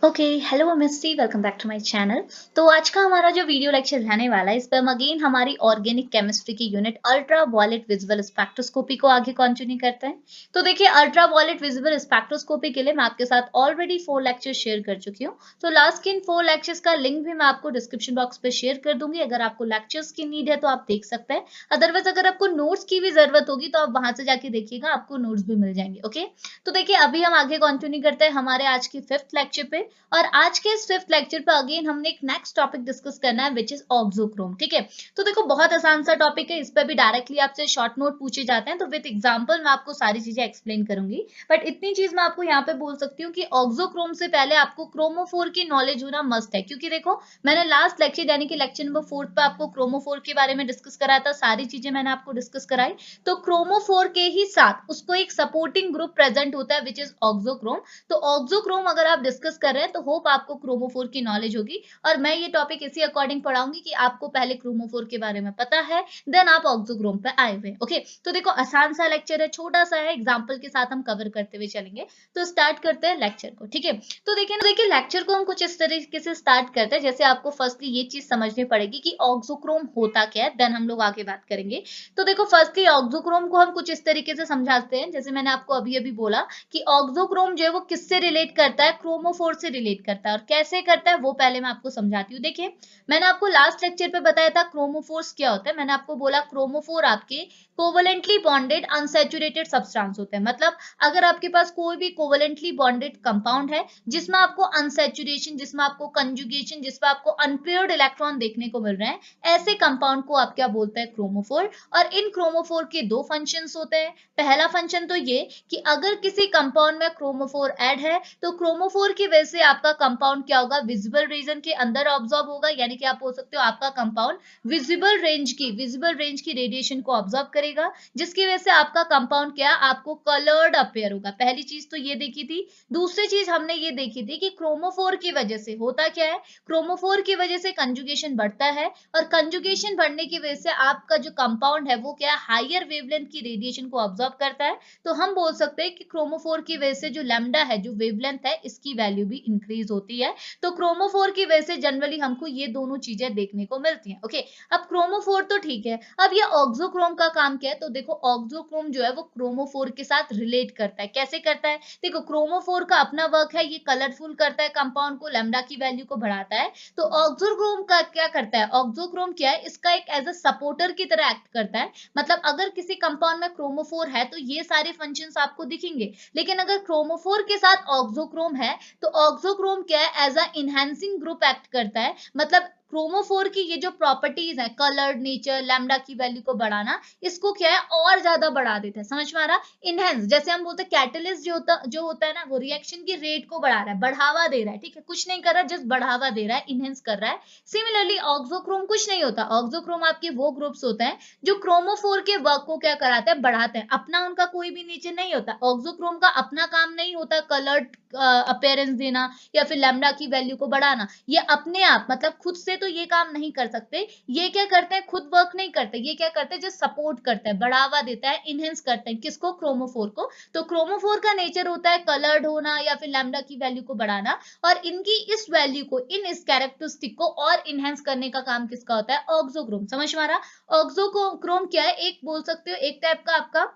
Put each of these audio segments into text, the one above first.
Okay hello Misty welcome back to my channel. तो आज का हमारा जो वीडियो लेक्चर रहने वाला है इस पे हम अगेन हमारी ऑर्गेनिक केमिस्ट्री की unit ultraviolet visible spectroscopy को आगे कंटिन्यू करते हैं। तो देखिए अल्ट्रा वायलेट विजिबल स्पेक्ट्रोस्कोपी के लिए मैं आपके साथ ऑलरेडी 4 लेक्चर शेयर कर चुकी हूँ। तो लास्ट के इन 4 लेक्चर्स का लिंक भी मैं आपको डिस्क्रिप्शन बॉक्स पे शेयर कर दूंगी। अगर आपको लेक्चर्स की नीड है तो आप देख सकते हैं। अदरवाइज अगर आपको नोट्स की भी जरूरत होगी तो आप वहां से जाके देखिएगा, आपको नोट्स भी मिल जाएंगे। ओके, तो देखिए अभी हम आगे कंटिन्यू करते हैं हमारे आज के 5th लेक्चर पे। और आज के इस 5th लेक्चर पे अगेन हमने एक नेक्स्ट टॉपिक डिस्कस करना है विच इज ऑक्सोक्रोम। ठीक है, तो देखो बहुत आसान सा टॉपिक है, इस पे भी डायरेक्टली आपसे शॉर्ट नोट पूछे जाते हैं, तो विद एग्जांपल मैं आपको सारी चीजें एक्सप्लेन करूंगी। बट इतनी चीज मैं आपको यहाँ पे बोल सकती हूँ कि ऑक्सोक्रोम से पहले आपको क्रोमोफोर की नॉलेज होना मस्ट है, क्योंकि देखो मैंने लास्ट लेक्चर यानी कि लेक्चर नंबर 4 पे आपको क्रोमोफोर के बारे में डिस्कस कराया था, सारी चीजें मैंने आपको डिस्कस कराई। तो क्रोमोफोर के ही साथ उसको एक सपोर्टिंग ग्रुप प्रेजेंट होता है विच इज ऑक्सोक्रोम। तो ऑक्सोक्रोम अगर आप डिस्कस कर रहे हैं तो होप आपको क्रोमोफोर की नॉलेज होगी। और मैं ये टॉपिक इसी अकॉर्डिंग पढ़ाऊंगी कि आपको पहले क्रोमोफोर के बारे में पता है, देन आप ऑक्सोक्रोम पे आए हुए। ओके, तो देखो आसान सा लेक्चर है, छोटा सा है, एग्जांपल के साथ हम कवर करते हुए चलेंगे। तो स्टार्ट करते हैं लेक्चर को। ठीक है, तो देखिए लेक्चर को हम कुछ इस तरीके से स्टार्ट करते हैं, जैसे आपको फर्स्टली ये चीज समझनी पड़ेगी कि ऑक्सोक्रोम होता क्या है, देन हम लोग आगे बात करेंगे। तो देखो फर्स्टली ऑक्सोक्रोम को हम कुछ इस तरीके से समझाते हैं, जैसे मैंने आपको अभी अभी बोला कि ऑक्सोक्रोम जो है वो किससे रिलेट करता है, क्रोमोफोर से रिलेट करता है। और कैसे करता है वो पहले मैं आपको समझाती हूँ। देखिए मैंने आपको लास्ट लेक्चर पे बताया था क्रोमोफोर्स क्या होता है। मैंने आपको बोला क्रोमोफोर आपके कोवलेंटली बॉन्डेड अनसैचुरेटेड सब्सटेंस होते हैं। मतलब अगर आपके पास कोई भी कोवलेंटली बॉन्डेड कंपाउंड है जिसमें आपको अनसैचुरेशन, जिसमें आपको कंजुगेशन, जिसमें आपको अनपेयर्ड इलेक्ट्रॉन देखने को मिल रहे हैं, ऐसे कंपाउंड को आप क्या बोलते हैं, क्रोमोफोर। और इन क्रोमोफोर के दो फंक्शंस होते हैं। पहला फंक्शन तो ये कि अगर किसी कंपाउंड में क्रोमोफोर ऐड है तो क्रोमोफोर की वजह से आपका कंपाउंड क्या होगा, विजिबल रीजन के अंदर ऑब्जॉर्ब होगा, यानी कि आप बोल सकते हो आपका कंपाउंड विजिबल रेंज की रेडिएशन को ऑब्जॉर्ब करेगा, जिसकी वजह से आपका कंपाउंड क्या, आपको कलर्ड अपीयर होगा। पहली चीज तो ये देखी थी। दूसरी चीज हमने ये देखी थी कि क्रोमोफोर की वजह से होता क्या है, क्रोमोफोर की वजह से कंजुगेशन बढ़ता है, और कंजुगेशन बढ़ने की वजह से आपका जो कंपाउंड है वो क्या, हायर वेवलेंथ की रेडिएशन को ऑब्जॉर्ब करता है। तो हम बोल सकते हैं कि क्रोमोफोर की वजह से जो लैम्डा है, जो वेवलेंथ है, इसकी वैल्यू भी इंक्रीज होती है। तो क्रोमोफोर की वजह से जनरली हमको ये दोनों चीजें देखने को मिलती हैं। ओके, अब क्रोमोफोर तो ठीक है, अब ये ऑक्सोक्रोम का काम क्या है। तो देखो ऑक्सोक्रोम जो है वो क्रोमोफोर के साथ रिलेट करता है। कैसे करता है, देखो क्रोमोफोर का अपना वर्क है, ये कलरफुल करता है कंपाउंड को, लैम्डा की वैल्यू को बढ़ाता है। तो ऑक्सोक्रोम का क्या करता है, ऑक्सोक्रोम क्या है, इसका एक एज अ सपोर्टर की तरह एक्ट करता है। मतलब अगर किसी कंपाउंड में क्रोमोफोर है तो ये सारे फंक्शंस आपको दिखेंगे, लेकिन अगर क्रोमोफोर के साथ ऑक्सोक्रोम है तो ऑक्सोक्रोम क्या है, as a enhancing group act करता है। मतलब क्रोमोफोर की ये जो प्रॉपर्टीज है, कलर, नेचर, लैम्डा की वैल्यू को बढ़ाना, इसको क्या है और ज्यादा बढ़ा देता है। समझ में आ रहा, इनहेंस, जैसे हम बोलते हैं कैटलिस्ट जो होता है ना, वो रिएक्शन की रेट को बढ़ा रहा है, बढ़ावा दे रहा है। ठीक है, कुछ नहीं कर रहा, जस्ट बढ़ावा दे रहा है, इनहेंस कर रहा है। सिमिलरली ऑक्सोक्रोम कुछ नहीं होता, ऑक्सोक्रोम आपके वो ग्रुप्स होते हैं जो क्रोमोफोर के वर्क को क्या कराते हैं, बढ़ाते हैं। अपना उनका कोई भी नेचर नहीं होता, ऑक्सोक्रोम का अपना काम नहीं होता कलर्ड अपीयरेंस देना या फिर लैम्डा की वैल्यू को बढ़ाना। ये अपने आप मतलब खुद से तो ये काम नहीं कर सकते। ये क्या करते हैं, खुद वर्क नहीं करते, ये क्या करते हैं, जो सपोर्ट करते हैं, बढ़ावा देता है, इनहेंस करते हैं, किसको, क्रोमोफोर को। तो क्रोमोफोर का नेचर होता है कलर्ड होना या फिर लैम्डा की वैल्यू को बढ़ाना, और इनकी इस वैल्यू को, इस कैरेक्टरिस्टिक को और इनहेंस करने का काम किसका होता है, ऑक्सोक्रोम। समझ में आ रहा, ऑक्सोक्रोम क्या है, एक बोल सकते हो एक टाइप का आपका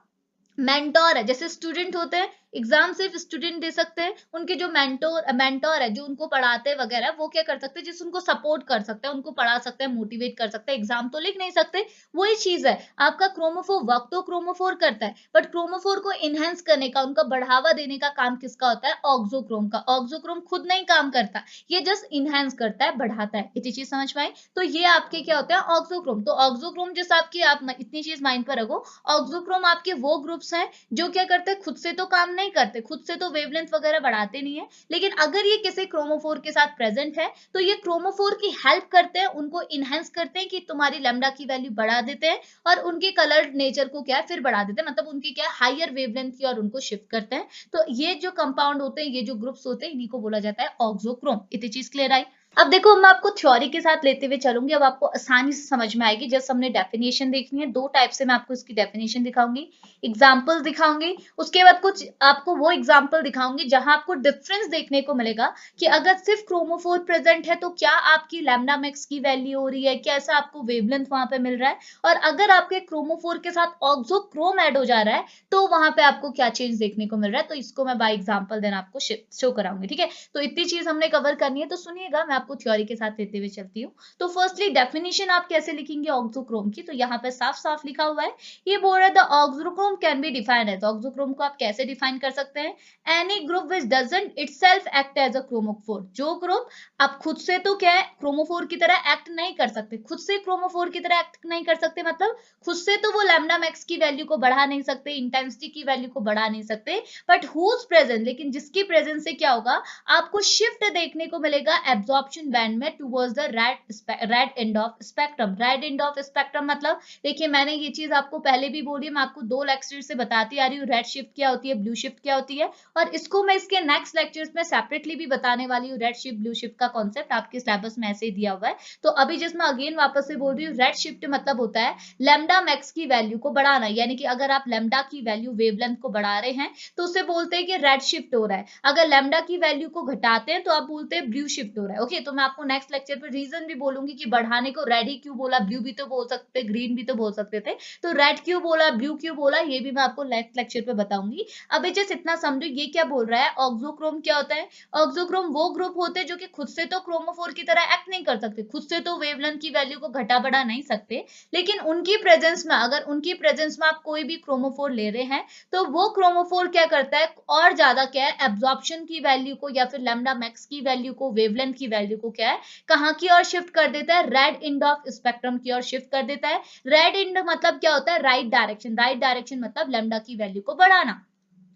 मेंटोर है। जैसे स्टूडेंट होते हैं, एग्जाम सिर्फ स्टूडेंट दे सकते हैं, उनके जो मेंटोर है जो उनको पढ़ाते हैं वगैरह, वो क्या कर सकते हैं, जिस उनको सपोर्ट कर सकते हैं, उनको पढ़ा सकते हैं, मोटिवेट कर सकते हैं, एग्जाम तो लिख नहीं सकते। वही चीज है आपका क्रोमोफोर, वर्क तो क्रोमोफोर करता है, बट क्रोमोफोर को इनहेंस करने का, उनका बढ़ावा देने का काम किसका होता है, ऑक्सोक्रोम का। ऑक्सोक्रोम खुद नहीं काम करता, ये जस्ट इनहेंस करता है, बढ़ाता है। इतनी चीज समझ में आई, तो ये आपके क्या होता है, ऑक्सोक्रोम। तो ऑक्सोक्रोम जैसे आपकी, आप इतनी चीज माइंड पर रखो, ऑक्सोक्रोम आपके वो ग्रुप्स हैं जो क्या करते हैं, खुद से तो काम नहीं करते, खुद से तो वेवलेंथ वगैरह बढ़ाते नहीं है, लेकिन अगर ये किसी क्रोमोफोर के साथ प्रेजेंट है तो ये क्रोमोफोर की हेल्प करते हैं, उनको इनहेंस करते हैं कि तुम्हारी लैम्डा की वैल्यू बढ़ा देते हैं, और उनके कलर नेचर को क्या है फिर बढ़ा देते हैं, मतलब उनकी क्या हायर वेवलेंथ की और उनको शिफ्ट करते हैं। तो ये जो कंपाउंड होते हैं, ये जो ग्रुप्स होते हैं, इन्हीं को बोला जाता है ऑक्सोक्रोम। इतनी चीज क्लियर आई। अब देखो मैं आपको थ्योरी के साथ लेते हुए चलूँगी, अब आपको आसानी से समझ में आएगी। जस्ट हमने डेफिनिशन देखनी है, 2 टाइप से मैं आपको इसकी डेफिनिशन दिखाऊँगी, एग्ज़ाम्पल्स दिखाऊँगी, उसके बाद कुछ आपको वो एग्ज़ाम्पल दिखाऊँगी जहाँ आपको डिफरेंस देखने को मिलेगा कि अगर सिर्फ क्रोमोफोर प्रेज़ेंट है तो क्या आपकी लैम्ब्डा मैक्स की वैल्यू हो रही है, कैसा आपको वेवलेंथ वहाँ पे मिल रहा है, और अगर आपके क्रोमोफोर के साथ ऑक्सोक्रोम ऐड हो जा रहा है, तो वहाँ पे आपको क्या चेंज देखने को मिल रहा है। तो इसको मैं बाय एग्ज़ाम्पल देन आपको शो कराऊँगी, ठीक है? तो इतनी चीज हमने कवर करनी है, तो सुनिएगा मैं आपको थ्योरी के साथ लेते हुए चलती हूँ। तो फर्स्टली डेफिनेशन आप कैसे लिखेंगे ऑक्सोक्रोम की, तो यहाँ पे साफ साफ लिखा हुआ है, ये बोल रहा है the auxochrome can be defined है। तो ऑक्सोक्रोम को आप कैसे डिफाइन कर सकते हैं, any group which doesn't itself act as a chromophore. जो ग्रुप आप खुद से तो क्या है क्रोमोफोर की तरह एक्ट नहीं कर सकते, खुद से क्रोमोफोर की तरह एक्ट नहीं कर सकते, मतलब खुद से तो वो लैम्डा मैक्स की वैल्यू को बढ़ा नहीं सकते, इंटेंसिटी की वैल्यू को बढ़ा नहीं सकते, बट हुज प्रेजेंट, लेकिन जिसकी प्रेजेंस से क्या होगा, आपको शिफ्ट देखने को मिलेगा एब्जॉर्प्शन बैंड में towards the red end of spectrum. Red end of spectrum मतलब देखिए मैंने ये चीज आपको पहले भी बोली, मैं आपको 2 लेक्चर से बताती आ रही हूँ, रेड शिफ्ट क्या होती है, ब्लू शिफ्ट क्या होती है, और इसको मैं इसके नेक्स्ट लेक्चर्स में सेपरेटली भी बताने वाली हूँ। रेड शिफ्ट ब्लू शिफ्ट का कॉन्सेप्ट आपके सिलेबस में ऐसे ही दिया हुआ है। तो अभी जिसमें अगेन वापस से बोल रही हूँ, रेड शिफ्ट मतलब होता है लेमडा मैक्स की वैल्यू को बढ़ाना, यानी कि अगर आप लेमडा की वैल्यू वेवलेंथ को बढ़ा रहे हैं तो उसे बोलते हैं कि रेड शिफ्ट हो रहा है। अगर लैम्डा की वैल्यू को घटाते हैं तो आप बोलते हैं ब्लू शिफ्ट हो रहा है। ओके, तो मैं आपको नेक्स्ट लेक्चर पर रीजन भी बोलूंगी कि बढ़ाने को रेड ही क्यों बोला, ब्लू भी तो बोल सकते, ग्रीन भी तो बोल सकते थे, तो रेड क्यों बोला, ब्लू क्यों बोला, ये भी मैं आपको नेक्स्ट लेक्चर पे बताऊंगी। अभी जस्ट इतना समझो ये क्या बोल रहा है, ऑक्सोक्रोम क्या होता है। ऑक्सोक्रोम वो ग्रुप होते हैं जो कि खुद से तो क्रोमोफोर की तरह एक्ट नहीं कर सकते, खुद से तो वेवलेंथ की वैल्यू को घटा बढ़ा नहीं सकते, लेकिन उनकी प्रेजेंस में, अगर उनकी प्रेजेंस में आप कोई भी क्रोमोफोर ले रहे हैं तो वो क्रोमोफोर क्या करता है और ज्यादा क्या है, एब्जॉर्प्शन की वैल्यू को या फिर लैम्डा मैक्स की वैल्यू को, वेवलेंथ की वैल्यू को क्या है, कहाँ की ओर शिफ्ट कर देता है, रेड एंड ऑफ स्पेक्ट्रम की ओर शिफ्ट कर देता है। रेड एंड मतलब क्या होता है, राइट डायरेक्शन, राइट डायरेक्शन मतलब लैम्डा की वैल्यू को बढ़ाना।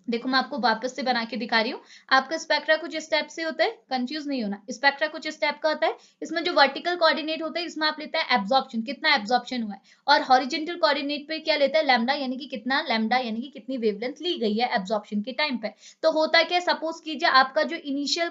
देखो मैं आपको वापस से बना के दिखा रही हूँ। आपका स्पेक्ट्रा कुछ स्टेप से होता है, कंफ्यूज नहीं होना, स्पेक्ट्रा कुछ स्टेप का होता है। इसमें जो वर्टिकल कोऑर्डिनेट होता है इसमें आप लेते हैं एब्जॉर्प्शन, कितना एब्जॉर्प्शन हुआ है, और हॉरिजेंटल कोऑर्डिनेट पे क्या लेता है, लैम्डा, यानी कि कितना लैम्डा, यानी कि कितनी वेवलेंथ ली गई है एब्जॉर्प्शन के टाइम पे। तो होता क्या, सपोज कीजिए आपका जो इनिशियल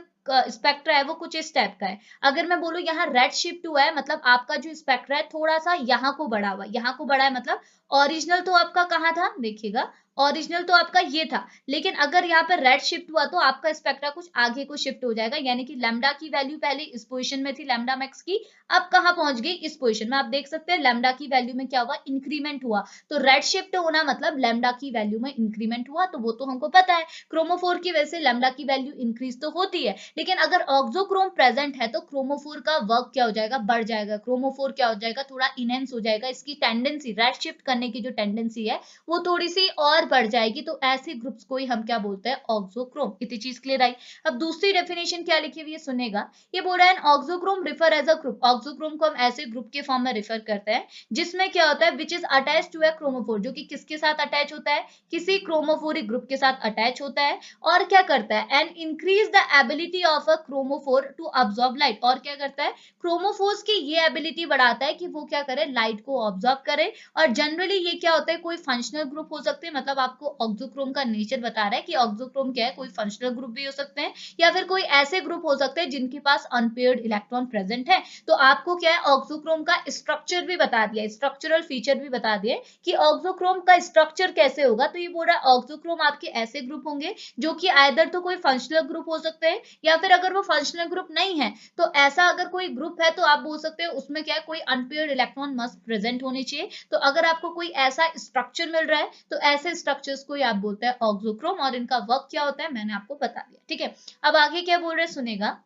स्पेक्ट्रा है वो कुछ इस टाइप का है। अगर मैं बोलूँ यहाँ रेड शिफ्ट हुआ है, मतलब आपका जो स्पेक्ट्रा है थोड़ा सा यहाँ को बढ़ा हुआ है, यहाँ को बढ़ा है, मतलब ओरिजिनल तो आपका कहाँ था, देखिएगा ओरिजिनल तो आपका ये था, लेकिन अगर यहाँ पर रेड शिफ्ट हुआ तो आपका स्पेक्ट्रा कुछ आगे को शिफ्ट हो जाएगा, यानी कि लैम्डा की वैल्यू पहले इस पोजीशन में थी लैम्डा मैक्स की, अब कहाँ पहुंच गई, इस पोजीशन में। आप देख सकते हैं लैम्डा की वैल्यू में क्या हुआ, इंक्रीमेंट हुआ। तो रेड शिफ्ट होना मतलब लैम्डा की वैल्यू में इंक्रीमेंट हुआ, तो वो तो हमको पता है, क्रोमोफोर की वजह से लैम्डा की वैल्यू इंक्रीज तो होती है, लेकिन अगर ऑक्सोक्रोम प्रेजेंट है तो क्रोमोफोर का वर्क क्या हो जाएगा, बढ़ जाएगा, क्रोमोफोर क्या हो जाएगा, थोड़ा इनहेंस हो जाएगा, इसकी टेंडेंसी, रेड शिफ्ट करने की जो टेंडेंसी है वो थोड़ी सी और बढ़ जाएगी। तो ऐसे ग्रुप्स को ही हम क्या बोलते हैं, ऑक्सोक्रोम। इतनी चीज क्लियर आई। अब दूसरी डेफिनेशन क्या लिखी हुई है सुनेगा, ये बोल रहा है auxochrome refer as a group. Auxochrome को हम ऐसे ग्रुप के फॉर्म में रिफर करते हैं जिसमें क्या होता है, which is attach to a chromophore, जो कि किसके साथ अटैच होता है, किसी क्रोमोफोरिक ग्रुप के साथ अटैच होता है, और क्या करता है, and increase the ability of a chromophore to absorb light, और क्या करता है, क्रोमोफोर्स की ये एबिलिटी बढ़ाता है कि वो क्या करे, लाइट को ऑब्जॉर्ब करे। और जनरली ये क्या होता है, कोई फंक्शनल ग्रुप हो सकते हैं, मतलब आपको ऑक्सोक्रोम का नेचर बता रहा है कि ऑक्सोक्रोम क्या है, कोई फंक्शनल ग्रुप भी हो सकते हैं या फिर कोई ऐसे ग्रुप हो सकते हैं जिनके पास अनपेयर्ड इलेक्ट्रॉन प्रेजेंट है। तो आपको क्या है, ऑक्सोक्रोम का स्ट्रक्चर भी बता दिया, स्ट्रक्चरल फीचर भी बता दिए कि ऑक्सोक्रोम का स्ट्रक्चर कैसे होगा। तो ये बोल रहा है ऑक्सोक्रोम आपके ऐसे ग्रुप होंगे जो कि आइदर तो कोई फंक्शनल ग्रुप हो सकते हैं, या फिर अगर वो फंक्शनल ग्रुप नहीं है तो ऐसा अगर कोई ग्रुप है तो आप बोल सकते हैं उसमें क्या है, कोई अनपेयर्ड इलेक्ट्रॉन मस्ट प्रेजेंट होने चाहिए। तो अगर आपको कोई ऐसा स्ट्रक्चर मिल रहा है तो ऐसे स्ट्रक्चर्स को आप बोलते हैं ऑक्सोक्रोम, और इनका वर्क क्या होता है मैंने आपको बता दिया, ठीक है। अब आगे क्या बोल रहे हैं सुनेगा,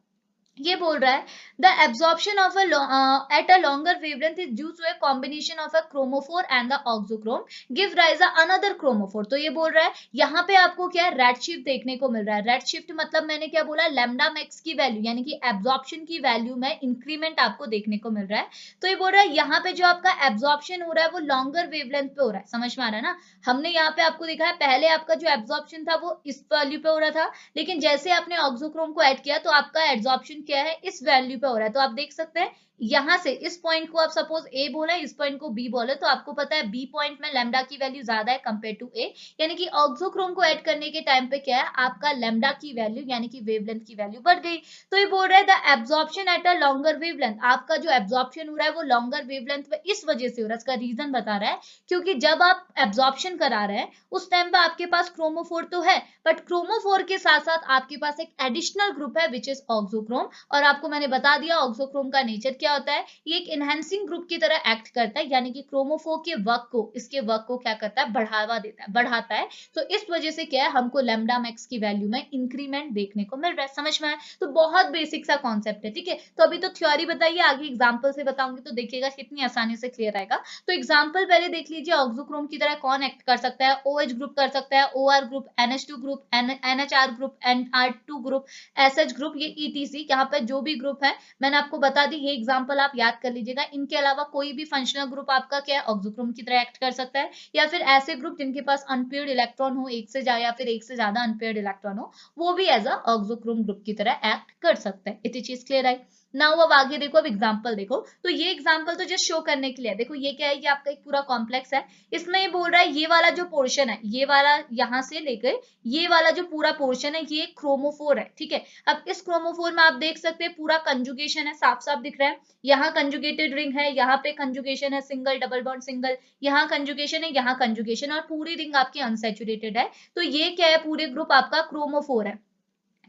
ये बोल रहा है the absorption of at a longer wavelength is due to a combination of a chromophore and the auxochrome give rise another chromophore. तो ये बोल रहा है यहाँ पे आपको क्या है, रेड शिफ्ट देखने को मिल रहा है। रेड शिफ्ट मतलब मैंने क्या बोला, लैम्डा मैक्स की वैल्यू यानी कि एब्जॉर्प्शन की वैल्यू में इंक्रीमेंट आपको देखने को मिल रहा है। तो ये बोल रहा है यहाँ पे जो आपका एब्जॉर्प्शन हो रहा है वो लॉन्गर वेवलेंथ पे हो रहा है, समझ में आ रहा है ना। हमने यहाँ पे आपको दिखा है पहले आपका जो एब्जॉर्प्शन था वो इस वैल्यू पे हो रहा था, लेकिन जैसे आपने ऑक्सोक्रोम को ऐड किया तो आपका एब्जॉर्प्शन एब्जॉर्प्शन क्या है, इस वैल्यू पे हो रहा है। तो आप देख सकते हैं यहां से इस पॉइंट को आप सपोज ए बोला, इस पॉइंट को बी बोले, तो आपको पता है बी पॉइंट में लैम्डा की वैल्यू ज्यादा है कंपेयर टू ए, यानी कि ऑक्सोक्रोम को ऐड करने के टाइम पे क्या है, आपका लैम्डा की वैल्यू यानी कि वेवलेंथ की वैल्यू बढ़ गई। तो ये बोल रहा है the absorption eight a longer wavelength, आपका जो एब्जॉर्प्शन हो रहा है वो लॉन्गर वेवलेंथ पे इस वजह से हो रहा है। इसका रीजन बता रहा है क्योंकि जब आप एब्जॉर्प्शन करा रहे हैं उस टाइम पे आपके पास क्रोमोफोर तो है, बट क्रोमोफोर के साथ साथ आपके पास एक एडिशनल ग्रुप है विच इज ऑक्सोक्रोम। और आपको मैंने बता दिया ऑक्सोक्रोम का नेचर क्या होता है, ये एक एनहांसिंग ग्रुप की तरह एक्ट करता है, यानी कि क्रोमोफोर के वर्क को, इसके वर्क को क्या करता है, बढ़ावा देता है, बढ़ाता है। तो इस वजह से क्या है, हमको लैम्डा मैक्स की वैल्यू में इंक्रीमेंट देखने को मिल रहा है। समझ में आया? तो बहुत बेसिक सा कॉन्सेप्ट है, ठीक है। तो अभी तो थ्योरी बताइए, आगे एग्जांपल से बताऊंगी तो देखिएगा कितनी आसानी से क्लियर आएगा। तो एग्जांपल पहले देख लीजिए, ऑक्सोक्रोम की तरह कौन एक्ट कर सकता है, OH ग्रुप कर सकता है, OR group, NH2 group, NHR group, NR2 group, SH group, ये ETC, यहाँ पे जो भी ग्रुप है मैंने आपको बता दी, ये एग्जांपल आप याद कर लीजिएगा। इनके अलावा कोई भी फंक्शनल ग्रुप आपका क्या है, ऑक्सोक्रोम की तरह एक्ट कर सकता है, या फिर ऐसे ग्रुप जिनके पास अनपेयर्ड इलेक्ट्रॉन हो, एक से या फिर एक से ज्यादा अनपेयर्ड इलेक्ट्रॉन हो, वो भी एज अ ऑक्सोक्रोम ग्रुप की तरह एक्ट कर सकते हैं। इतनी चीज क्लियर आई। नाउ अब आगे देखो, अब एग्जांपल देखो। तो ये एग्जांपल तो जस्ट शो करने के लिए, देखो ये क्या है, ये आपका एक पूरा कॉम्प्लेक्स है। इसमें ये बोल रहा है ये वाला जो पोर्शन है, ये वाला यहाँ से लेकर ये वाला जो पूरा पोर्शन है, ये क्रोमोफोर है, ठीक है। अब इस क्रोमोफोर में आप देख सकते हैं पूरा कंजुगेशन है, साफ साफ दिख रहा है। यहाँ कंजुगेटेड रिंग है, यहाँ पे कंजुगेशन है, सिंगल डबल बॉन्ड सिंगल, यहाँ कंजुगेशन है, यहाँ कंजुगेशन, और पूरी रिंग आपकी अनसैचुरेटेड है। तो ये क्या है, पूरे ग्रुप आपका क्रोमोफोर है,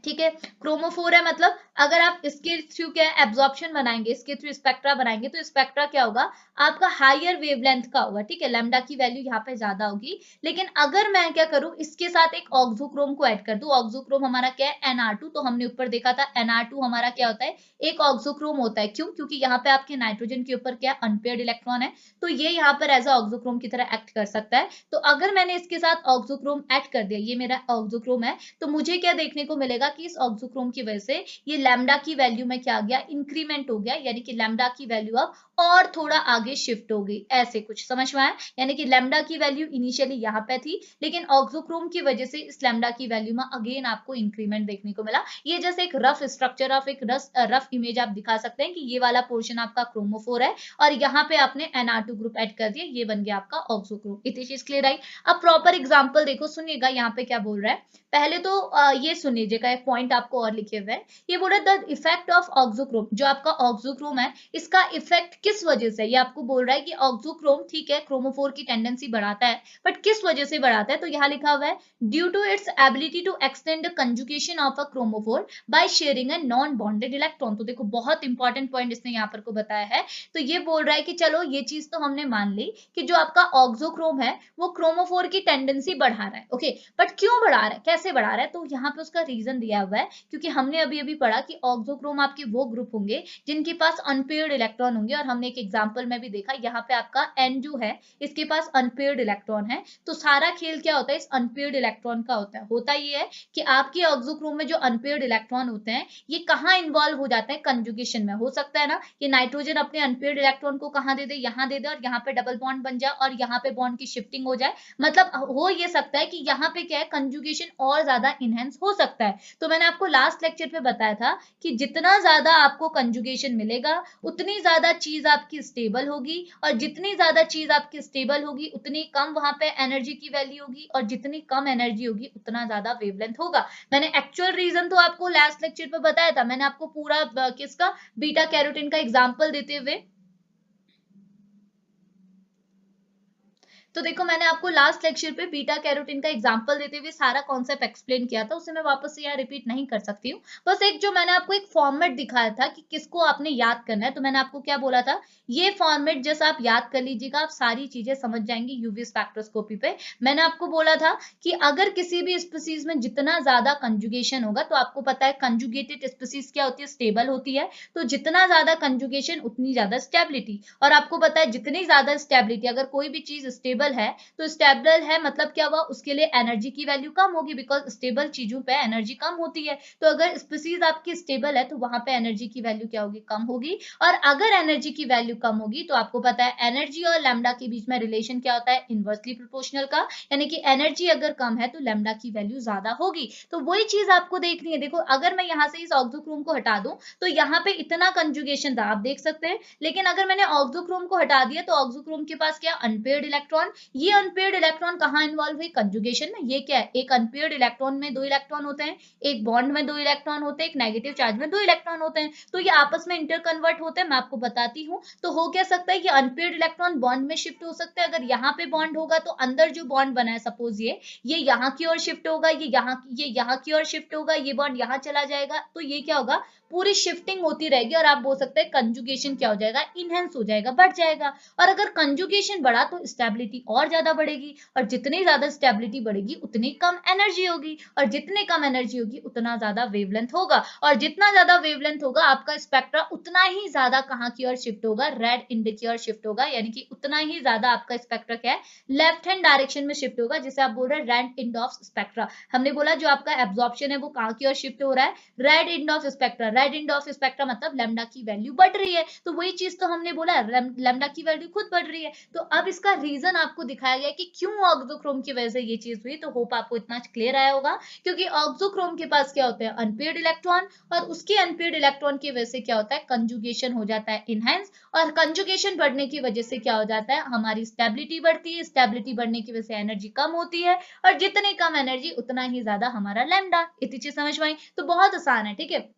ठीक है। क्रोमोफोर है, मतलब अगर आप इसके थ्रू क्या एब्जॉर्प्शन बनाएंगे, इसके थ्रू स्पेक्ट्रा बनाएंगे, तो स्पेक्ट्रा क्या होगा, आपका हायर वेवलेंथ का होगा, ठीक है। लैम्डा की वैल्यू यहाँ पे ज्यादा होगी। लेकिन अगर मैं क्या करूं, इसके साथ एक ऑक्सोक्रोम को ऐड कर दूं, ऑक्सोक्रोम हमारा क्या है, NR2, तो हमने ऊपर देखा था NR2 हमारा क्या होता है, एक ऑक्सोक्रोम होता है। क्यों? क्योंकि यहाँ पे आपके नाइट्रोजन के ऊपर क्या अनपेयर्ड इलेक्ट्रॉन है, तो ये यहाँ पर एज ऑक्सोक्रोम की तरह एक्ट कर सकता है। तो अगर मैंने इसके साथ ऑक्सोक्रोम ऐड कर दिया, ये मेरा ऑक्सोक्रोम है, तो मुझे क्या देखने को मिलेगा कि इस ऑक्सोक्रोम की वजह से ये लैम्डा की वैल्यू में क्या आ गया, इंक्रीमेंट हो गया, यानी कि लैम्डा की वैल्यू अब और थोड़ा आगे शिफ्ट हो गई। ऐसे कुछ समझ में आया? यानी कि लैम्डा की वैल्यू इनिशियली यहाँ पे थी, लेकिन ऑक्सोक्रोम की वजह से इस लैम्डा की वैल्यू में अगेन आपको इंक्रीमेंट देखने को मिला। ये जैसे एक रफ स्ट्रक्चर ऑफ एक रफ इमेज आप दिखा सकते हैं कि ये वाला पोर्शन आपका क्रोमोफोर है और यहाँ पे आपने NR2 ग्रुप ऐड कर दिया, ये बन गया आपका ऑक्सोक्रोम। इतनी चीज क्लियर आई? अब प्रॉपर एग्जांपल देखो, सुनिएगा यहाँ पे क्या बोल रहा है। पहले तो ये सुन लीजिएगा, एक पॉइंट आपको और लिखे हुए हैं। ये बोल रहा है द इफेक्ट ऑफ ऑक्सोक्रोम, जो आपका ऑक्सोक्रोम है इसका इफेक्ट किस वजह से, ये आपको बोल रहा है कि ऑक्सोक्रोम ठीक है क्रोमोफोर की टेंडेंसी बढ़ाता है, बट किस वजह से बढ़ाता है, तो यहाँ लिखा हुआ है due to its ability to extend the conjugation of a chromophore by sharing a non bonded electron. तो देखो बहुत इंपॉर्टेंट पॉइंट इसने यहाँ पर को बताया है। तो ये बोल रहा है कि चलो ये चीज तो हमने मान ली कि जो आपका ऑक्सोक्रोम है वो क्रोमोफोर की टेंडेंसी बढ़ा रहा है, ओके। बट क्यों बढ़ा रहा है, कैसे बढ़ा रहा है, तो यहाँ पे उसका रीजन दिया हुआ है, क्योंकि हमने अभी अभी पढ़ा कि ऑक्सोक्रोम आपके वो ग्रुप होंगे जिनके पास अनपेयर्ड इलेक्ट्रॉन होंगे, और हमने एक एग्जांपल में भी देखा यहाँ पे आपका N जो है इसके पास अनपेयर्ड इलेक्ट्रॉन है। तो सारा खेल क्या होता है, इस अनपेयर्ड इलेक्ट्रॉन का होता ये है कि आपके ऑक्सोक्रोम में जो अनपेयर्ड इलेक्ट्रॉन होते हैं ये कहाँ इन्वॉल्व हो जाते हैं, कंजुगेशन में। हो सकता है ना कि नाइट्रोजन अपने अनपेयर्ड इलेक्ट्रॉन को कहाँ दे दे, यहाँ दे दे, और यहाँ पे डबल बॉन्ड बन जाए और यहाँ पे बॉन्ड की शिफ्टिंग हो जाए। मतलब हो ये सकता है कि यहाँ पे क्या है, कंजुगेशन और ज्यादा इनहेंस हो सकता है। तो मैंने आपको लास्ट लेक्चर पे बताया था कि जितना ज्यादा आपको कंजुगेशन मिलेगा उतनी ज्यादा चीज आपकी स्टेबल होगी, और जितनी ज्यादा चीज आपकी स्टेबल होगी उतनी कम वहां पे एनर्जी की वैल्यू होगी, और जितनी कम एनर्जी होगी उतना ज्यादा वेवलेंथ होगा। मैंने एक्चुअल रीजन तो आपको लास्ट लेक्चर पे बताया था, मैंने आपको पूरा किसका, बीटा कैरोटीन का एग्जांपल देते हुए। तो देखो मैंने आपको लास्ट लेक्चर पे बीटा कैरोटीन का एग्जांपल देते हुए सारा कॉन्सेप्ट एक्सप्लेन किया था, उसे मैं वापस से यहाँ रिपीट नहीं कर सकती हूँ। बस एक जो मैंने आपको एक फॉर्मेट दिखाया था कि किसको आपने याद करना है, तो मैंने आपको क्या बोला था, ये फॉर्मेट जैसा आप याद कर लीजिएगा, आप सारी चीजें समझ जाएंगे यूवी स्पेक्ट्रोस्कोपी पे। मैंने आपको बोला था कि अगर किसी भी स्पीसीज में जितना ज्यादा कंजुगेशन होगा, तो आपको पता है कंजुगेटेड स्पीसीज क्या होती है, स्टेबल होती है। तो जितना ज्यादा कंजुगेशन उतनी ज्यादा स्टेबिलिटी, और आपको पता है जितनी ज्यादा स्टेबिलिटी, अगर कोई भी चीज स्टेबल स्टेबल है, तो स्टेबल है मतलब क्या हुआ, उसके लिए एनर्जी की वैल्यू कम होगी, बिकॉज स्टेबल चीजों पे एनर्जी कम होती है। तो अगर स्पीसीज आपकी स्टेबल है तो वहां पे एनर्जी की वैल्यू क्या होगी, कम होगी। और अगर एनर्जी की वैल्यू कम होगी तो आपको पता है एनर्जी और लैम्डा के बीच में रिलेशन क्या होता है, इनवर्सली प्रोपोर्शनल का, यानी कि एनर्जी अगर कम है तो लैम्डा की वैल्यू ज्यादा होगी। तो वही चीज आपको देखनी है। देखो अगर मैं यहाँ से इस ऑक्सोक्रोम को हटा दूं तो यहाँ पे इतना कंजुगेशन था, आप देख सकते हैं, लेकिन अगर मैंने ऑक्सोक्रोम को हटा दिया तो ऑक्सोक्रोम के पास क्या, अनपेयर्ड इलेक्ट्रॉन। ये अनपेयर्ड इलेक्ट्रॉन कहाँ इन्वॉल्व हुई, कंजुगेशन में। ये क्या है, एक अनपेयर्ड इलेक्ट्रॉन में दो इलेक्ट्रॉन होते हैं, एक बॉन्ड में दो इलेक्ट्रॉन होते हैं, एक नेगेटिव चार्ज में दो इलेक्ट्रॉन होते हैं, तो ये आपस में इंटर कन्वर्ट होते हैं। मैं आपको बताती हूँ। तो हो क्या सकता है कि अनपेयर्ड इलेक्ट्रॉन बॉन्ड में शिफ्ट हो सकते हैं। अगर यहाँ पे बॉन्ड होगा तो अंदर जो बॉन्ड बना है, सपोज ये यहाँ की ओर शिफ्ट होगा, ये यहाँ की ओर शिफ्ट होगा, ये बॉन्ड यहाँ चला जाएगा, तो ये क्या होगा, पूरी शिफ्टिंग होती रहेगी और आप बोल सकते हैं कंजुगेशन क्या हो जाएगा, इनहेंस हो जाएगा, बढ़ जाएगा। और अगर कंजुगेशन बढ़ा तो स्टेबिलिटी और ज्यादा बढ़ेगी, और जितनी ज्यादा स्टेबिलिटी बढ़ेगी उतनी कम एनर्जी होगी, और जितनी कम एनर्जी होगी उतना ज्यादा वेवलेंथ होगा, और जितना ज्यादा वेवलेंथ होगा आपका स्पेक्ट्रा उतना ही ज्यादा कहाँ की ओर शिफ्ट होगा, रेड इंड की ओर शिफ्ट होगा, यानी कि उतना ही ज्यादा आपका स्पेक्ट्रा क्या है, लेफ्ट हैंड डायरेक्शन में शिफ्ट होगा, जिसे आप बोल रहे हैं रेड इंड ऑफ स्पेक्ट्रा। हमने बोला जो आपका एब्जॉर्प्शन है वो कहाँ की ओर शिफ्ट हो रहा है, red end of spectra. Red end of spectra मतलब लैम्डा की वैल्यू बढ़ रही है, तो वही चीज तो हमने बोला, लैम्डा की वैल्यू खुद बढ़ रही है। तो अब इसका रीजन आपको दिखाया गया कि क्यों ऑक्सोक्रोम की वजह से ये चीज हुई। तो होप आपको इतना क्लियर आया होगा, क्योंकि ऑक्सोक्रोम के पास क्या होते हैं, अनपेयर्ड इलेक्ट्रॉन, और उसके अनपेयर्ड इलेक्ट्रॉन की वजह से क्या होता है, कंजुगेशन हो जाता है इनहेंस, और कंजुगेशन बढ़ने की वजह से क्या हो जाता है, हमारी स्टेबिलिटी बढ़ती है, स्टेबिलिटी बढ़ने की वजह से एनर्जी कम होती है, और जितनी कम एनर्जी उतना ही ज्यादा हमारा लैम्डा। इतनी चीज समझ में आई, तो बहुत आसान है, ठीक है।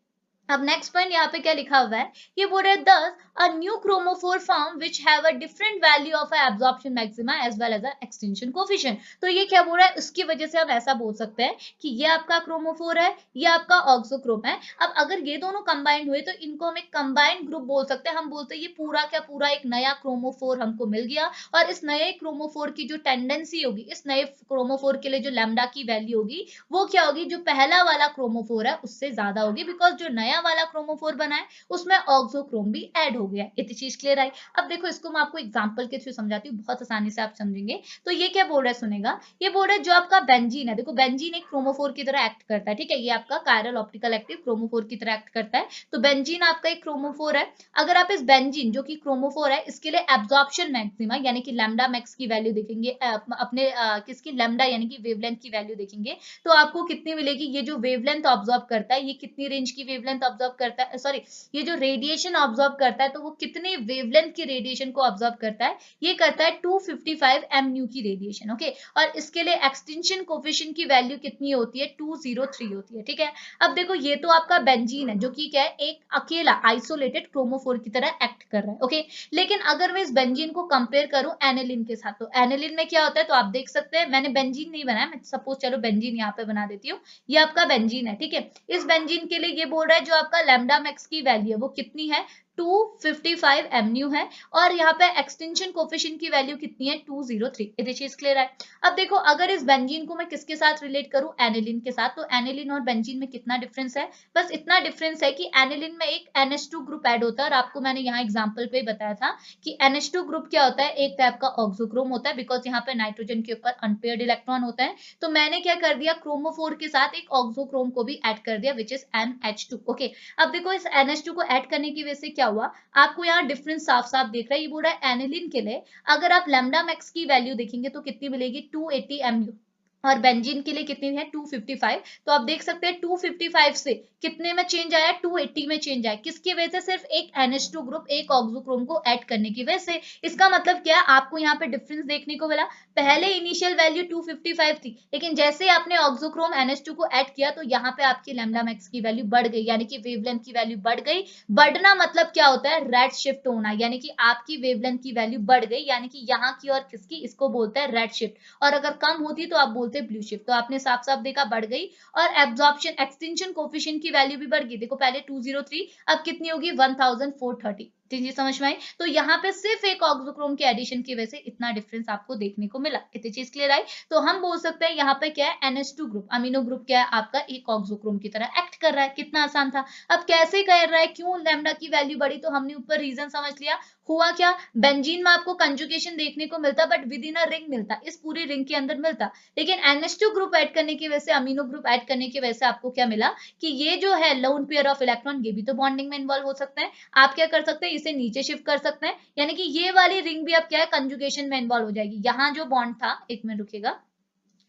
अब नेक्स्ट पॉइंट यहाँ पे क्या लिखा हुआ है, ये बोल रहे हैं thus a new chromophore form which have a different value of absorption maxima as well as extinction coefficient. तो ये क्या बोल रहा है, उसकी वजह से हम ऐसा बोल सकते हैं कि ये आपका क्रोमोफोर है, ये आपका ऑक्सोक्रोम है। अब अगर ये दोनों कंबाइंड हुए तो इनको हम एक कंबाइंड ग्रुप बोल सकते हैं। हम बोलते हैं ये पूरा क्या पूरा एक नया क्रोमोफोर हमको मिल गया, और इस नए क्रोमोफोर की जो टेंडेंसी होगी, इस नए क्रोमोफोर के लिए जो लैम्डा की वैल्यू होगी वो क्या होगी, जो पहला वाला क्रोमोफोर है उससे ज्यादा होगी, बिकॉज जो नया वाला क्रोमोफोर बना है उसमें ऑक्सोक्रोम भी ऐड हो गया। इतनी चीज क्लियर आई। अब देखो इसको मैं आपको एग्जांपल के थ्रू समझाती हूँ, बहुत आसानी से आप समझेंगे। तो ये क्या बोल रहा है, सुनेगा। ये बोल रहा है जो आपका बेंजीन है, देखो बेंजीन एक क्रोमोफोर की तरह एक्ट करता है, ठीक है, ये आपका कायरल ऑप्टिकल एक्टिव क्रोमोफोर की तरह एक्ट करता है। तो बेंजीन आपका एक क्रोमोफोर है। अगर आप इस बेंजीन जो कि क्रोमोफोर है इसके लिए एब्जॉर्प्शन मैक्सिमा यानी कि लैम्डा मैक्स की वैल्यू देखेंगे, अपने किसकी, लैम्डा यानी कि वेवलेंथ की वैल्यू देखेंगे, तो आपको कितनी मिलेगी, ये जो वेवलेंथ ऑब्जॉर्व करता है ये कितनी रेंज की वेवलेंथ ऑब्जॉर्व करता है, सॉरी ये जो रेडिएशन ऑब्जॉर्व करता है तो वो कितने वेवलेंथ की रेडिएशन को ऑब्जॉर्व करता है, ये करता है 255 एमन्यू की रेडिएशन, ओके। और इसके लिए एक्सटिंक्शन कोफिशिएंट की वैल्यू कितनी होती है, 203 होती है, ठीक है। अब देखो ये तो आपका बेंजीन है जो कि क्या है, एक अकेला आइसोलेटेड क्रोमोफोर की तरह एक्ट कर रहा है, ओके। लेकिन अगर मैं इस बेंजीन को कंपेयर करूं एनिलीन के साथ, तो एनिलीन में क्या होता है, तो आप देख सकते हैं, मैंने बेंजीन नहीं बनाया, मैं सपोज चलो बेंजीन यहाँ पे बना देती हूँ। ये आपका बेंजीन है, ठीक है। इस बेंजीन के लिए ये बोल रहा है जो आपका लैम्डा मैक्स की वैल्यू है वो कितनी है, 255 एमन्यू है, और यहाँ पे एक्सटिंक्शन कोफिशिएंट की वैल्यू कितनी है, 203। ये चीज क्लियर है। अब देखो अगर इस बेंजीन को मैं किसके साथ रिलेट करूं, एनिलीन के साथ, तो एनिलीन और बेंजीन में कितना डिफरेंस है, बस इतना डिफरेंस है कि एनिलीन में एक NH2 ग्रुप ऐड होता है, और आपको मैंने यहाँ एग्जांपल पे बताया था कि NH2 ग्रुप क्या होता है, एक टाइप का ऑक्सोक्रोम होता है, बिकॉज यहाँ पे नाइट्रोजन के ऊपर अनपेयर्ड इलेक्ट्रॉन होता है। तो मैंने क्या कर दिया, क्रोमोफोर के साथ एक ऑक्सोक्रोम को भी ऐड कर दिया, विच इज NH2, ओके। अब देखो इस NH2 को ऐड करने की वजह से क्या हुआ, आपको यहाँ डिफरेंस साफ साफ दिख रहा है। ये बोल रहा है एनिलीन के लिए अगर आप लैम्डा मैक्स की वैल्यू देखेंगे तो कितनी मिलेगी, 280 एमयू, और बेंजीन के लिए कितनी है, 255। तो आप देख सकते हैं 255 से कितने में चेंज आया, 280 में चेंज आया, किसकी वजह से, सिर्फ एक NH2 ग्रुप एक ऑक्सोक्रोम को ऐड करने की वजह से। इसका मतलब क्या है, आपको यहाँ पे डिफरेंस देखने को मिला, पहले इनिशियल वैल्यू 255 थी, लेकिन जैसे आपने ऑक्सोक्रोम NH2 को ऐड किया तो यहाँ पे आपकी लैम्डा मैक्स की वैल्यू बढ़ गई, यानी कि वेवलेंथ की वैल्यू बढ़ गई। बढ़ना मतलब क्या होता है, रेड शिफ्ट होना, यानी कि आपकी वेवलेंथ की वैल्यू बढ़ गई, यानी कि यहाँ की और किसकी, इसको बोलते हैं रेड शिफ्ट, और अगर कम होती तो आप बोलते ब्लू शिफ्ट। तो आपने साफ साफ देखा बढ़ गई, और एब्जॉर्प्शन एक्सटिंक्शन कोफिशिएंट की वैल्यू भी बढ़ गई। देखो पहले 203, अब कितनी होगी, 1430। चीजें समझ में आई। तो यहाँ पे सिर्फ एक ऑक्सोक्रोम के एडिशन की वजह से इतना डिफरेंस आपको देखने को मिला। इतनी चीज क्लियर आई। तो हम बोल सकते हैं यहाँ पे क्या है, NH2 ग्रुप, अमीनो ग्रुप क्या है आपका, एक ऑक्सोक्रोम की तरह एक्ट कर रहा है। कितना आसान था। अब कैसे कर रहा है, क्यों लैम्डा की वैल्यू बढ़ी, तो हमने ऊपर रीजन समझ लिया। हुआ क्या, बेंजीन में आपको कंजुगेशन देखने को मिलता but with in a ring मिलता, इस पूरी रिंग के अंदर मिलता। लेकिन NH2 ग्रुप ऐड करने की वजह से, अमीनो ग्रुप ऐड करने की वजह से आपको क्या मिला कि ये जो है लोन पेयर ऑफ इलेक्ट्रॉन, ये भी तो बॉन्डिंग में इन्वॉल्व हो सकते हैं। आप क्या कर सकते हैं, इसे नीचे शिफ्ट कर सकते हैं, यानी कि ये वाली रिंग भी अब क्या है, कंजुगेशन में इन्वॉल्व हो जाएगी। यहाँ जो बॉन्ड था, एक मिनट रुकिएगा,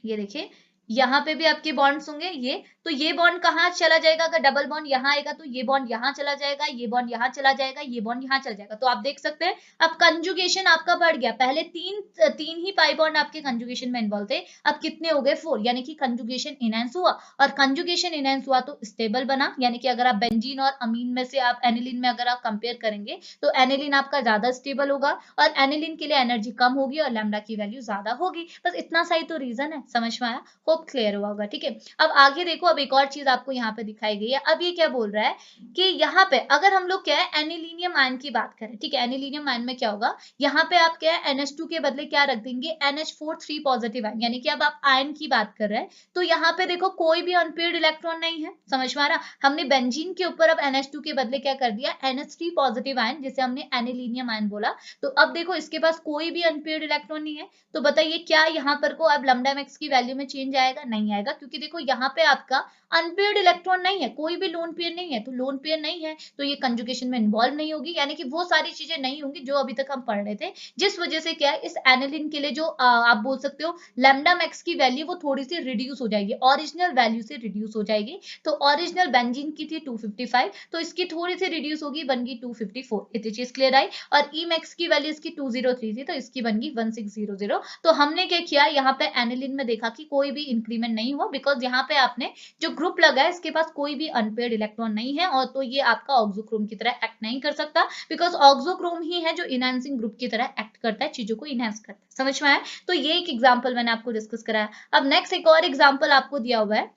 ये देखिए यहाँ पे भी आपके बॉन्ड्स होंगे, ये तो ये बॉन्ड कहाँ चला जाएगा, अगर डबल बॉन्ड यहाँ आएगा तो ये बॉन्ड यहाँ चला जाएगा, ये बॉन्ड यहाँ चला जाएगा, ये बॉन्ड यहाँ चला जाएगा। तो आप देख सकते हैं अब कंजुगेशन आपका बढ़ गया। पहले तीन तीन ही पाई बॉन्ड आपके कंजुगेशन में इन्वॉल्व थे, अब कितने हो गए, 4, यानी कि कंजुगेशन इनहेंस हुआ। और कंजुगेशन इनहेंस हुआ तो स्टेबल बना, यानी कि अगर आप बेंजीन और अमीन में से आप एनिलीन में अगर आप कंपेयर करेंगे तो एनिलीन आपका ज्यादा स्टेबल होगा, और एनिलीन के लिए एनर्जी कम होगी और लैम्डा की वैल्यू ज्यादा होगी। बस इतना सा ही तो रीजन है, समझ में आया, होप क्लियर हुआ होगा। ठीक है, अब आगे देखो, अब एक और चीज आपको यहाँ पे दिखाई गई है। अब ये क्या बोल रहा है कि यहाँ पे अगर हम लोग क्या है एनिलीनियम आयन की बात करें, ठीक है, एनिलीनियम आयन में क्या होगा, यहाँ पे आप क्या है NH2 के बदले क्या रख देंगे, NH4 3 पॉजिटिव आयन, यानी कि अब आप आयन की बात कर रहे हैं तो यहाँ पे देखो कोई भी अनपेयर्ड इलेक्ट्रॉन नहीं है। समझ में आ रहा, हमने बेंजीन के ऊपर अब NH2 के बदले क्या कर दिया, NH3 पॉजिटिव आयन, जिसे हमने एनिलीनियम आयन बोला। तो अब देखो इसके पास कोई भी अनपेयर्ड इलेक्ट्रॉन नहीं है, तो बताइए क्या यहाँ पर को अब लैम्डा मैक्स की वैल्यू में चेंज आएगा, नहीं आएगा, क्योंकि देखो यहाँ पे आपका अनपेयर्ड इलेक्ट्रॉन नहीं है, कोई भी लोन पेयर नहीं है, तो लोन पेयर नहीं है तो ये कंजुगेशन में इन्वॉल्व नहीं होगी, यानी कि वो सारी चीजें नहीं होंगी जो अभी तक हम पढ़ रहे थे। जिस वजह से क्या है, इस एनिलिन के लिए जो आप बोल सकते हो लैम्डा मैक्स की वैल्यू, वो थोड़ी सी रिड्यूस हो जाएगी, ओरिजिनल वैल्यू से रिड्यूस हो जाएगी। तो ओरिजिनल बेंजीन की थी 255, तो इसकी थोड़ी सी रिड्यूस होगी, बन गई 254। इतनी चीज क्लियर आई। और ई मैक्स की वैल्यू इसकी 203 थी, तो इसकी बन गई 1600। तो हमने क्या किया, यहाँ पे एनिलिन में देखा कि कोई भी इंक्रीमेंट नहीं हुआ, बिकॉज यहाँ पे आपने जो ग्रुप लगा है इसके पास कोई भी अनपेयर्ड इलेक्ट्रॉन नहीं है, और तो ये आपका ऑक्सोक्रोम की तरह एक्ट नहीं कर सकता, बिकॉज ऑक्सोक्रोम ही है जो इनहेंसिंग ग्रुप की तरह एक्ट करता है, चीजों को इनहेंस करता है। समझ में आया। तो ये एक एग्जाम्पल मैंने आपको डिस्कस कराया। अब नेक्स्ट एक और एग्जाम्पल आपको दिया हुआ है,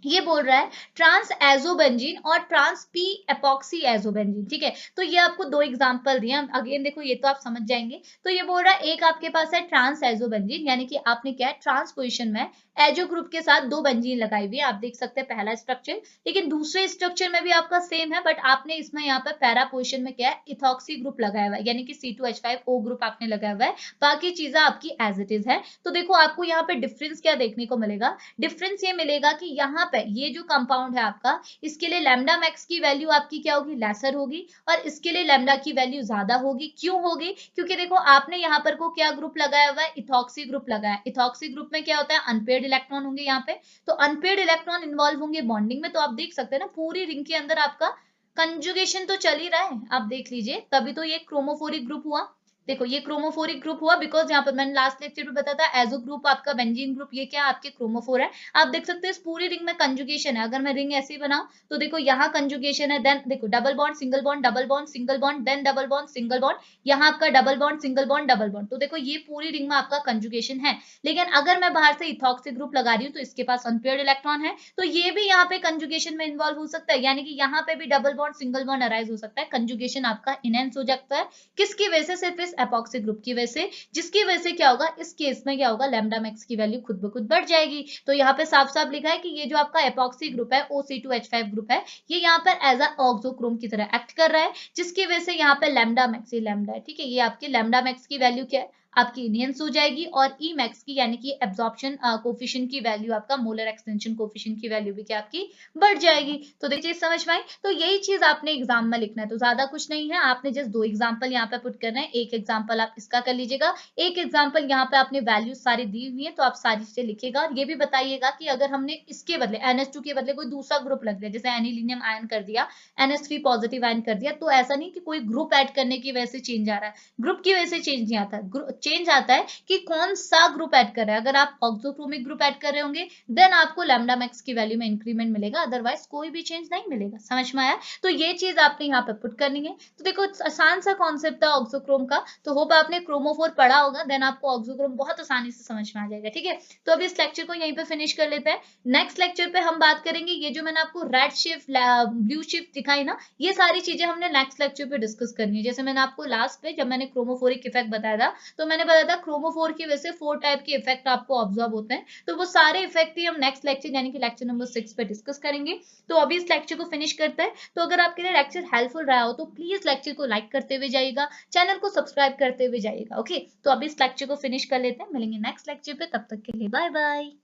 ये बोल रहा है ट्रांस एजोबेंजीन और ट्रांस पी एपॉक्सी एजोबेंजीन। ठीक है, तो ये आपको दो एग्जांपल दिए, अगेन देखो ये तो आप समझ जाएंगे। तो ये बोल रहा है एक आपके पास है ट्रांस एजोबेंजीन, यानी कि आपने क्या है ट्रांस पोजीशन में एजो ग्रुप के साथ दो बेंजीन लगाई हुई है, आप देख सकते हैं पहला स्ट्रक्चर। लेकिन दूसरे स्ट्रक्चर में भी आपका सेम है, बट आपने इसमें यहाँ पर पैरा पोजीशन में क्या है इथॉक्सी ग्रुप लगाया हुआ है, यानी कि C2H5O ग्रुप आपने लगाया हुआ है, बाकी चीजें आपकी एज इट इज है। तो देखो आपको यहाँ पे डिफरेंस क्या देखने को मिलेगा, डिफरेंस ये मिलेगा कि यहाँ पे ये जो कंपाउंड है आपका, इसके लिए लैम्डा मैक्स की वैल्यू आपकी क्या होगी, लेसर होगी, और इसके लिए लैम्डा की वैल्यू ज्यादा होगी। क्यों होगी, क्योंकि देखो आपने यहाँ पर को क्या ग्रुप लगाया हुआ है, इथॉक्सी ग्रुप लगाया। इथॉक्सी ग्रुप में क्या होता है, अनपेयर्ड इलेक्ट्रॉन होंगे यहाँ पे, तो अनपेयर्ड इलेक्ट्रॉन इन्वॉल्व होंगे बॉन्डिंग में। तो आप देख सकते हैं ना पूरी रिंग के अंदर आपका कंजुगेशन तो चल ही रहा है, आप देख लीजिए, तभी तो ये क्रोमोफोरिक ग्रुप हुआ। देखो ये क्रोमोफोरिक ग्रुप हुआ, बिकॉज यहाँ पर मैंने लास्ट लेक्चर में बताया था एजो ग्रुप आपका बेंजीन ग्रुप, ये क्या आपके क्रोमोफोर है। आप देख सकते हैं इस पूरी रिंग में कंजुगेशन है। अगर मैं रिंग ऐसी बनाऊं तो देखो यहाँ कंजुगेशन है, देन देखो double bond single bond double bond single bond, then double bond single bond, यहाँ आपका double bond single bond double bond. तो देखो ये पूरी रिंग में आपका कंजुगेशन है। लेकिन अगर मैं बाहर से इथॉक्सी ग्रुप लगा रही हूँ तो इसके पास अनपेयर्ड इलेक्ट्रॉन है, तो ये भी यहाँ पे कंजुगेशन में इन्वॉल्व हो सकता है, यानी कि यहाँ पे भी double bond single bond arise हो सकता है, कंजुगेशन आपका इनहेंस हो जाता है। किसकी वजह से, सिर्फ इस एपॉक्सी ग्रुप की वजह से, जिसकी वजह से क्या होगा, इस केस में क्या होगा, लैम्डा मैक्स की वैल्यू खुद ब खुद बढ़ जाएगी। तो यहाँ पे साफ साफ लिखा है कि ये जो आपका एपॉक्सी ग्रुप है OC2H5 ग्रुप है, ये यहाँ पर एज अ ऑक्सोक्रोम की तरह एक्ट कर रहा है, जिसकी वजह से यहाँ पे लैम्डा मैक्स, ये लैम्डा है, ठीक है, ये आपके लैम्डा मैक्स की वैल्यू क्या है, आपकी इनहेंस हो जाएगी, और ई मैक्स की यानी कि एब्जॉर्प्शन कोफिशिएंट की वैल्यू, आपका मोलर एक्सटेंशन कोफिशिएंट की वैल्यू भी क्या आपकी बढ़ जाएगी। तो देखिए समझ में आई। तो यही चीज आपने एग्जाम में लिखना है, तो ज्यादा कुछ नहीं है, आपने जस्ट दो एग्जाम्पल यहाँ पे पुट करना है। एक एग्जाम्पल आप इसका कर लीजिएगा, एक एग्जाम्पल यहाँ पे आपने वैल्यू सारी दी हुई है, तो आप सारी चीजें लिखिएगा। और ये भी बताइएगा कि अगर हमने इसके बदले NH2 के बदले कोई दूसरा ग्रुप लग दिया, जैसे एनिलीनियम आयन कर दिया, NH3 पॉजिटिव आयन कर दिया, तो ऐसा नहीं कि कोई ग्रुप ऐड करने की वजह से चेंज आ रहा है, ग्रुप की वजह से चेंज नहीं आता, चेंज आता है कि कौन सा ग्रुप ऐड कर रहा है। अगर आप ऑक्सोक्रोमिक ग्रुप ऐड कर रहे होंगे देन आपको लैम्डा मैक्स की वैल्यू में इंक्रीमेंट मिलेगा, अदरवाइज कोई भी चेंज नहीं मिलेगा। समझ में आया? तो ये चीज आपने यहाँ पे पुट करनी है। तो देखो आसान सा कॉन्सेप्ट था ऑक्सोक्रोम का, तो होप आपने क्रोमोफोर पढ़ा होगा, देन आपको ऑक्सोक्रोम बहुत आसानी से समझ में आ जाएगा। ठीक है, तो अभी इस लेक्चर को यहीं पे फिनिश कर लेते हैं। नेक्स्ट लेक्चर पे हम बात करेंगे ये जो मैंने आपको रेड शिफ्ट ब्लू शिफ्ट दिखाई ना, ये सारी चीजें हमने नेक्स्ट लेक्चर पे डिस्कस करनी है। जैसे मैंने आपको लास्ट पे जब मैंने क्रोमोफोरिक इफेक्ट बताया था, तो मैंने बताया था क्रोमोफोर की वजह से 4 टाइप के इफेक्ट आपको ऑब्जर्व होते हैं, तो वो सारे इफेक्ट ही हम नेक्स्ट लेक्चर यानी कि लेक्चर नंबर 6 पे डिस्कस करेंगे। तो अभी इस लेक्चर को फिनिश करते हैं। तो अगर आपके लिए लेक्चर हेल्पफुल रहा हो तो प्लीज लेक्चर को लाइक करते हुए जाइएगा, चैनल को सब्सक्राइब करते हुए जाइएगा। ओके, तो अभी इस लेक्चर को फिनिश कर लेते हैं, मिलेंगे नेक्स्ट लेक्चर पे, तब तक के लिए बाय बाय।